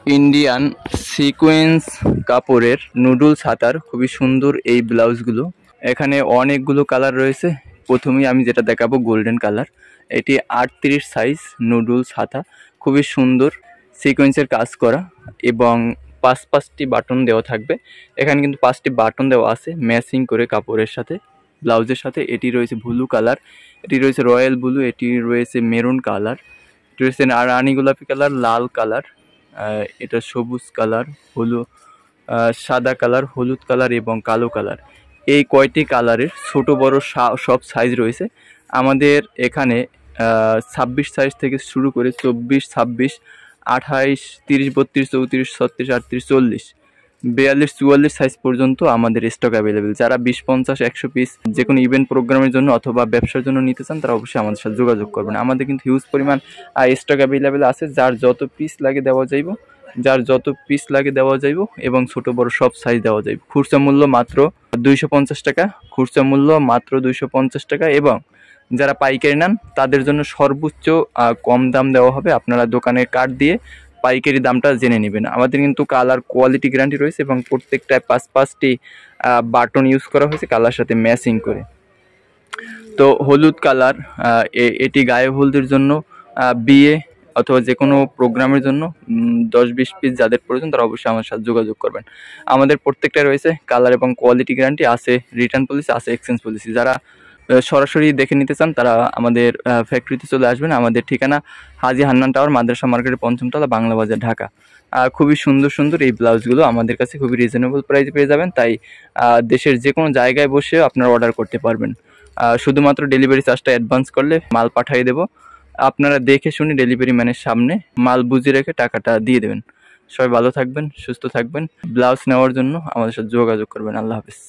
Indian sequence কাপড়ের noodles হাতার খুবই সুন্দর এই ব্লাউজগুলো। এখানে অনেকগুলো কালার রয়েছে। প্রথমেই আমি যেটা দেখাবো গোল্ডেন কালার। এটি 38 সাইজ নুডলস হাতা, খুবই সুন্দর সিকোয়েন্সের কাজ করা এবং পাঁচটি বাটন দেওয়া থাকবে। এখানে কিন্তু 5টি বাটন দেওয়া আছে ম্যাচিং করে কাপড়ের সাথে, ব্লাউজের সাথে। এটি রয়েছে ব্লু কালার, এটি রয়েছে রয়্যাল ব্লু, এটি রয়েছে মেরুন কালার, এটি রয়েছে রানী গোলাপি কালার, লাল কালার, এটা সবুজ কালার, সাদা কালার, হলুদ কালার এবং কালো কালার। এই কয়টি কালারের ছোট বড় সব সাইজ রয়েছে আমাদের এখানে। 26 সাইজ থেকে শুরু করে 24, 26, 28, 30, 32, 34, 36, 38, 40, 42, 44 সাইজ পর্যন্ত আমাদের স্টক অ্যাভেলেবেল। যারা 20, 50, 100 পিস যে কোনো ইভেন্ট প্রোগ্রামের জন্য অথবা ব্যবসার জন্য নিতে চান তারা অবশ্যই আমাদের সাথে যোগাযোগ করবেন। আমাদের কিন্তু হিউজ পরিমাণ স্টক অ্যাভেলেবেল আছে। যার যত পিস লাগে দেওয়া যাইব এবং ছোট বড় সব সাইজ দেওয়া যাইব। খুচরা মূল্য মাত্র 250 টাকা, এবং যারা পাইকারি নেন তাদের জন্য সর্বোচ্চ কম দাম দেওয়া হবে। আপনারা দোকানের কার্ড দিয়ে পাইকারি দামটা জেনে নেবেন। আমাদের কিন্তু কালার কোয়ালিটি গ্যারান্টি রয়েছে এবং প্রত্যেকটায় 5টি বাটন ইউজ করা হয়েছে কালার সাথে ম্যাচিং করে। তো হলুদ কালার, এটি গায়ে হলুদের জন্য, বিয়ে অথবা যে কোনো প্রোগ্রামের জন্য 10-20 পিস যাদের প্রয়োজন তারা অবশ্যই আমার সাথে যোগাযোগ করবেন। আমাদের প্রত্যেকটা রয়েছে কালার এবং কোয়ালিটি গ্যারান্টি আছে, রিটার্ন পলিসি আছে, এক্সচেঞ্জ পলিসি। যারা সরাসরি দেখে নিতে চান তারা আমাদের ফ্যাক্টরিতে চলে আসবেন। আমাদের ঠিকানা হাজী হান্নান টাওয়ার, মাদ্রাসা মার্কেটের 5ম তলা, বাংলা বাজার, ঢাকা। খুবই সুন্দর এই ব্লাউজগুলো আমাদের কাছে খুবই রিজনেবল প্রাইসে পেয়ে যাবেন। তাই দেশের যে কোনো জায়গায় বসেও আপনারা অর্ডার করতে পারবেন। শুধুমাত্র ডেলিভারি চার্জটা অ্যাডভান্স করলে মাল পাঠিয়ে দেব। আপনারা দেখে শুনে ডেলিভারি ম্যানের সামনে মাল বুঝিয়ে রেখে টাকাটা দিয়ে দেবেন। সবাই ভালো থাকবেন, সুস্থ থাকবেন। ব্লাউজ নেওয়ার জন্য আমাদের সাথে যোগাযোগ করবেন। আল্লাহ হাফেজ।